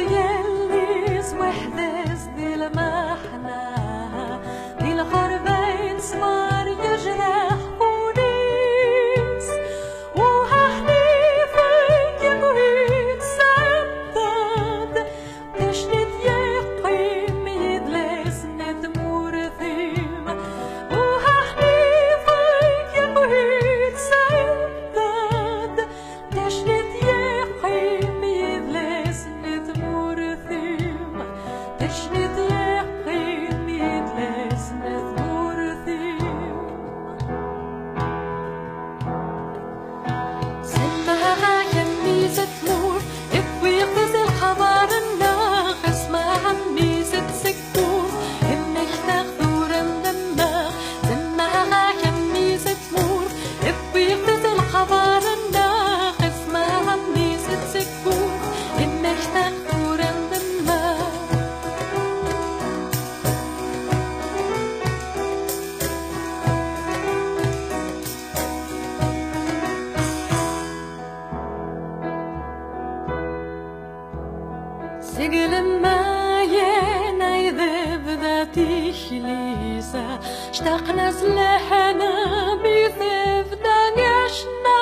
يليز وحدث دي المحنة دي الخربين سمار يجرح بوليس وهحليفك يا مهيد سداد تشنت يقيم يدلس ندمور ثيم وهحليفك يا مهيد سداد تشنت يقيم يدلس ندمور ثيم تشنت يقيم يدلس ندمور ثيم سمها كميزة مور ابويقظ الخبر الناقص مع ميزة سكور انك تغدور الدماغ سمها كميزة مور ابويقظ الخبر الناقص مع ميزة سكور انك تغدور الدماغ سجل ما ينايذب ذاتي خليسة اشتقنا زلحنا بيثف دانيشنا